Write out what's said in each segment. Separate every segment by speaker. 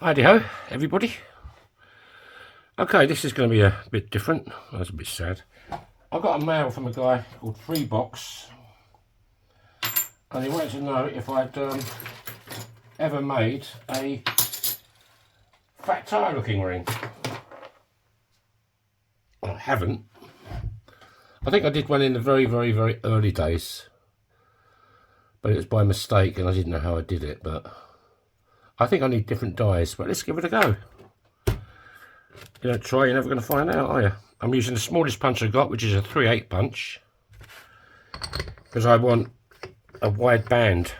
Speaker 1: Hi-de-ho, everybody. Okay, this is going to be a bit different. That's a bit sad. I got a mail from a guy called Freebox, and he wanted to know if I'd ever made a fat tire looking ring. I haven't. I think I did one in the very early days, but it was by mistake and I didn't know how I did it. But I think I need different dies, but let's give it a go. You don't try, you're never going to find out, are you? I'm using the smallest punch I got, which is a 3/8 punch, because I want a wide band.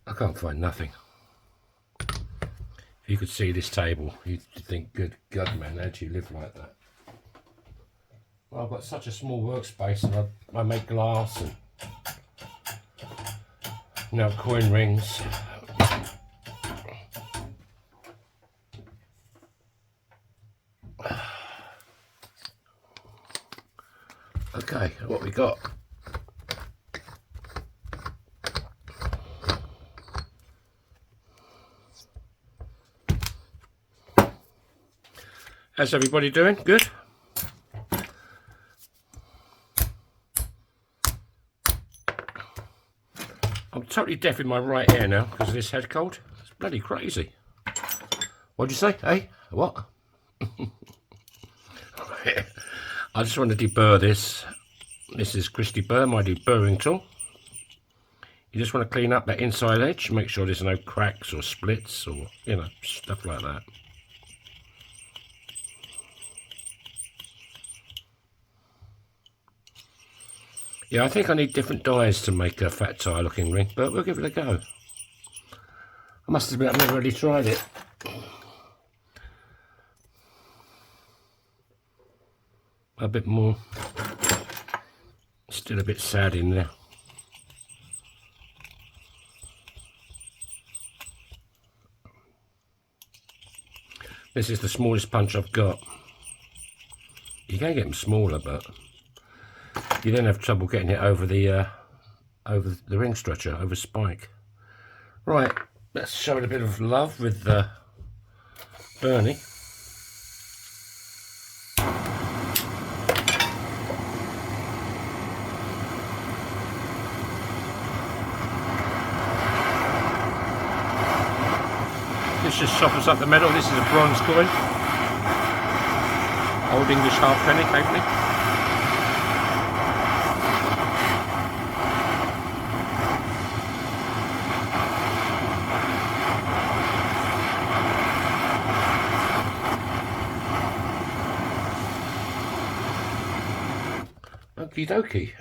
Speaker 1: I can't find nothing. If you could see this table, you'd think, good God, man, how do you live like that? Well, I've got such a small workspace, and I make glass and coin rings. Okay, what we got? How's everybody doing? Good? I'm totally deaf in my right ear now because of this head cold. It's bloody crazy. What'd you say? Hey? What? I just want to deburr this. This is Christy Burr, my deburring tool. You just want to clean up that inside edge, make sure there's no cracks or splits or, you know, stuff like that. Yeah, I think I need different dies to make a fat tire looking ring, but we'll give it a go. I must admit I've never really tried it. A bit more. Still a bit sad in there. This is the smallest punch I've got. You can get them smaller, but you then have trouble getting it over the ring stretcher, over spike. Right, let's show it a bit of love with Bernie. This just softens up the metal. This is a bronze coin. Old English halfpenny, hopefully. Okie dokie.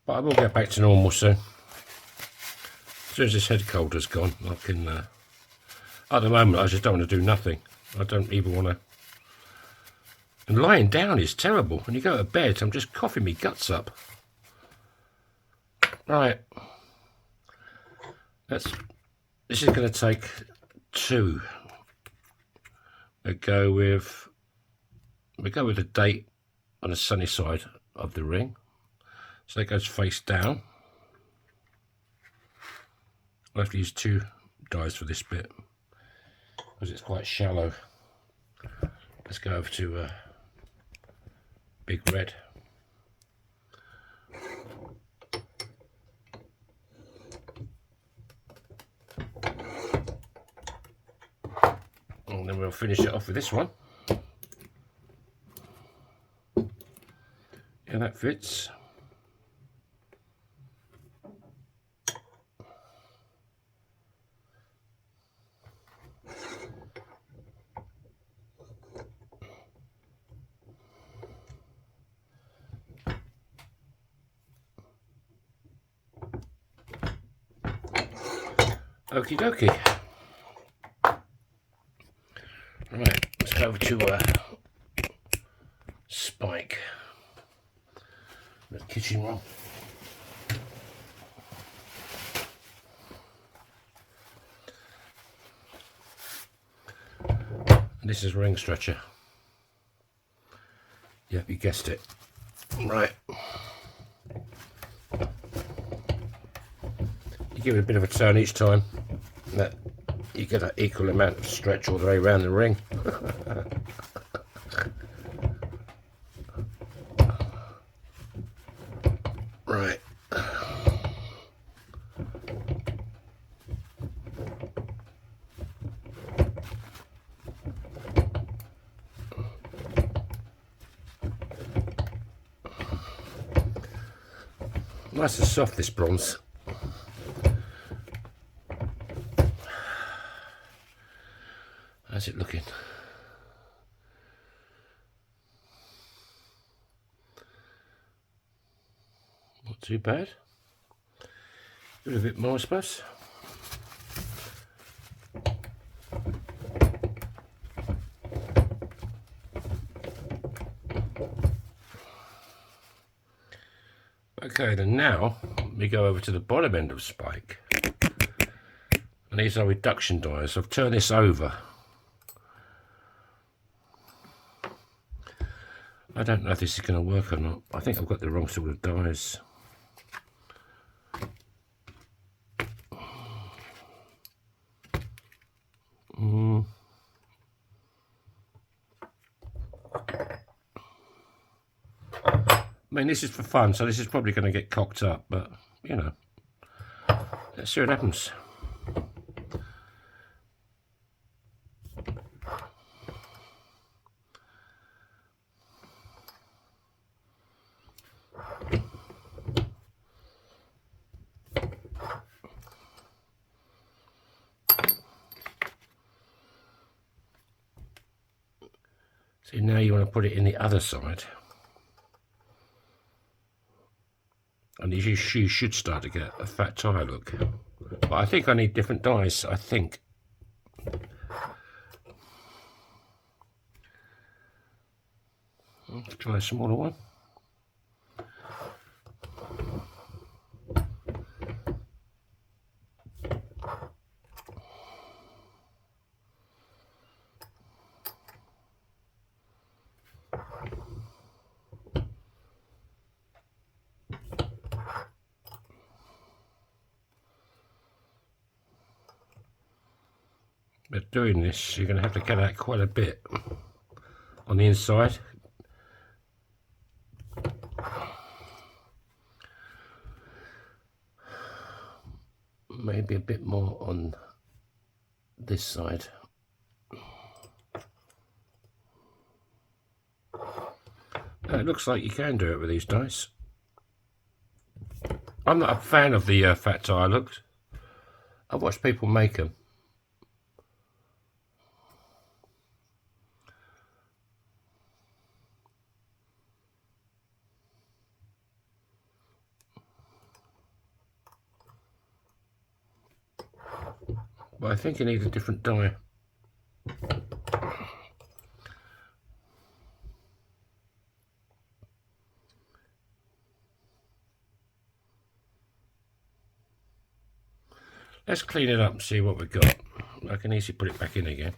Speaker 1: But I will get back to normal soon. As soon as this head cold has gone, I can... at the moment, I just don't want to do nothing. I don't even want to... And lying down is terrible. When you go to bed, I'm just coughing my guts up. Right. This is going to take 2. We go with a date on the sunny side of the ring. So that goes face down. I'll have to use 2 dies for this bit because it's quite shallow. Let's go over to big red. And then we'll finish it off with this one. Yeah, that fits. Okie dokie. Right, let's go over to spike. The kitchen roll. This is ring stretcher. Yep, you guessed it. Right. You give it a bit of a turn each time. That you get an equal amount of stretch all the way around the ring. Right. Nice and soft, this bronze. How's it looking? Not too bad. A little bit more, I suppose. Okay, then now we go over to the bottom end of spike. And these are reduction dies. I've turned this over. I don't know if this is going to work or not. I think I've got the wrong sort of dies. I mean, this is for fun, so this is probably going to get cocked up, but, you know, let's see what happens. See, now you want to put it in the other side. And you should start to get a fat tire look. But I think I need different dies, I think. Let's try a smaller one. But doing this, you're going to have to get out quite a bit on the inside. Maybe a bit more on this side. It looks like you can do it with these dice. I'm not a fan of the fat tire looks. I've watched people make them. But I think you need a different die. Let's clean it up and see what we've got. I can easily put it back in again.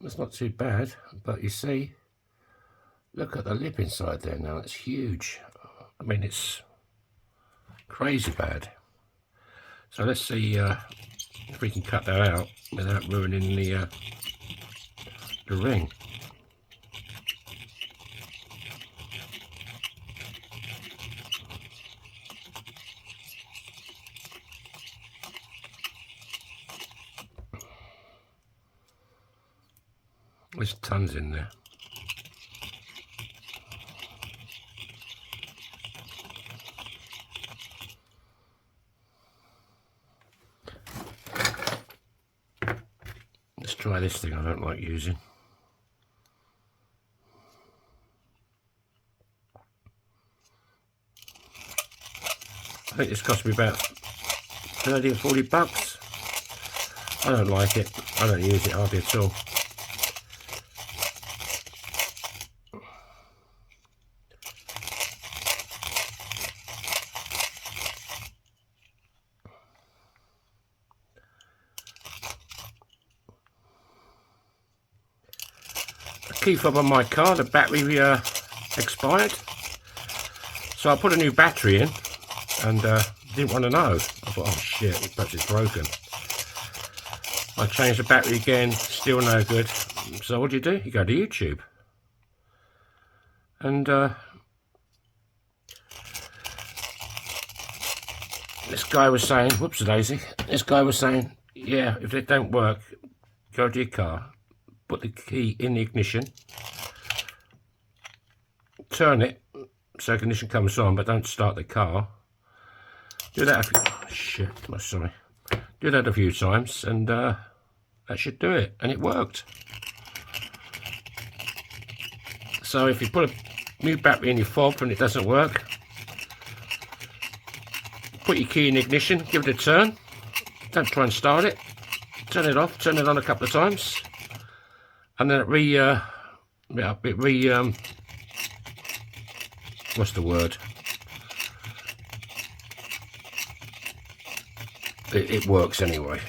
Speaker 1: That's not too bad, but you see, look at the lip inside there now, it's huge. I mean, it's crazy bad. So let's see if we can cut that out without ruining the ring. There's tons in there. Let's try this thing I don't like using. I think this cost me about 30 or 40 bucks. I don't like it. I don't use it hardly at all. Key fob on my car, the battery expired, so I put a new battery in and didn't want to know. I thought, oh shit, perhaps it's broken. I changed the battery again, still no good. So what do? You go to YouTube and this guy was saying, whoops daisy, this guy was saying, yeah, if it don't work, go to your car, put the key in the ignition, turn it so ignition comes on, but don't start the car. Do that do that a few times and that should do it, and it worked. So if you put a new battery in your fob and it doesn't work, put your key in ignition, give it a turn, don't try and start it, turn it off, turn it on a couple of times, and then what's the word? It works anyway.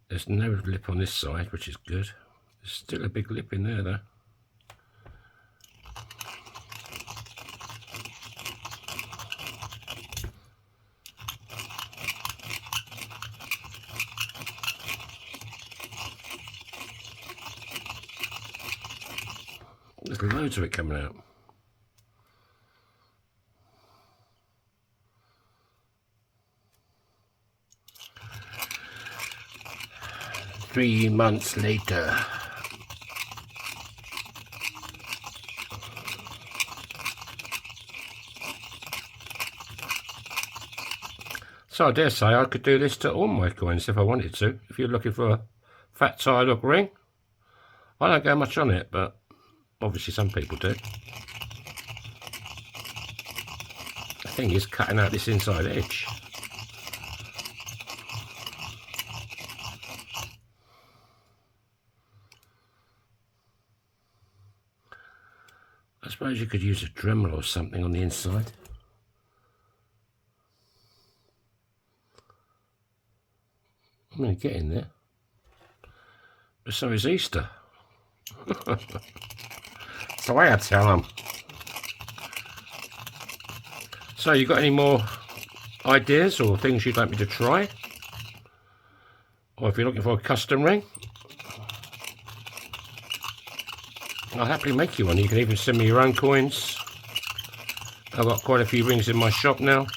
Speaker 1: There's no lip on this side, which is good. There's still a big lip in there though. There's loads of it coming out. Three months later. So I dare say I could do this to all my coins if I wanted to. If you're looking for a fat tie look ring, I don't go much on it, but obviously some people do. The thing is cutting out this inside edge. I suppose you could use a Dremel or something on the inside. I'm going to get in there. But so is Easter. It's the way I tell them. So you got any more ideas or things you'd like me to try? Or if you're looking for a custom ring, I'll happily make you one. You can even send me your own coins. I've got quite a few rings in my shop now.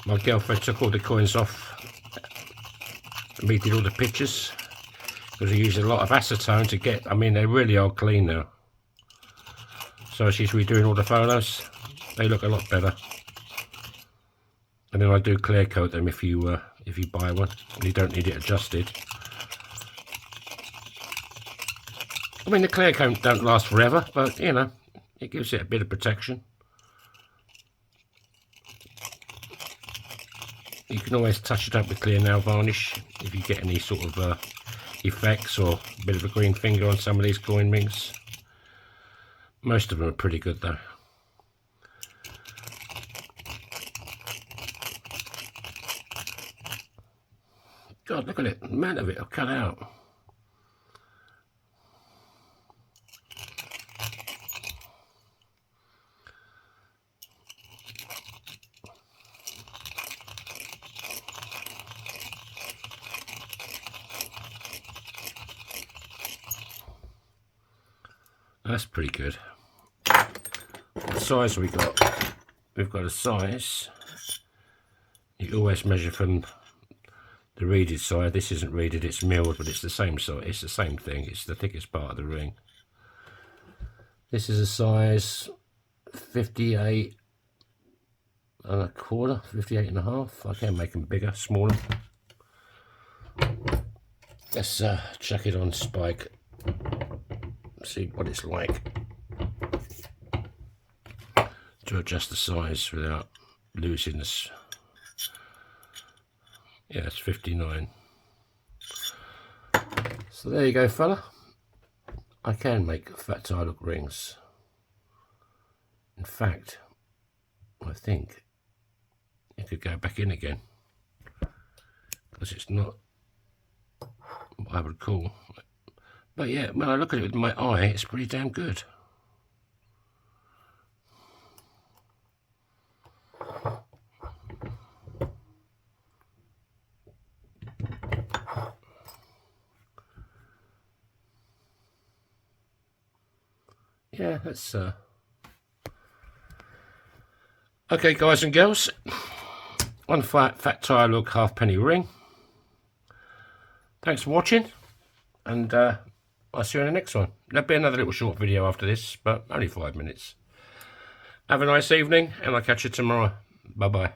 Speaker 1: My girlfriend took all the coins off and we did all the pictures because I use a lot of acetone to get, I mean they really are clean now. So she's redoing all the photos. They look a lot better. And then I do clear coat them if you buy one and you don't need it adjusted. I mean the clear coat don't last forever, but you know, it gives it a bit of protection. You can always touch it up with clear nail varnish if you get any sort of effects or a bit of a green finger on some of these coin rings. Most of them are pretty good though. God, look at it, the amount of it I've cut out. That's pretty good. The size we've got a size. You always measure from the reeded side. This isn't reeded, it's milled, but it's the same size. It's the same thing. It's the thickest part of the ring. This is a size 58 and a quarter, 58 and a half. I can make them bigger, smaller. Let's check it on spike. See what it's like to adjust the size without losing this. Yeah, it's 59. So there you go, fella. I can make fat tie look rings. In fact, I think it could go back in again, because it's not what I would call. But yeah, when I look at it with my eye, it's pretty damn good. Yeah, that's okay, guys and girls. One fat tire look halfpenny ring. Thanks for watching, and I'll see you in the next one. There'll be another little short video after this, but only 5 minutes. Have a nice evening, and I'll catch you tomorrow. Bye bye.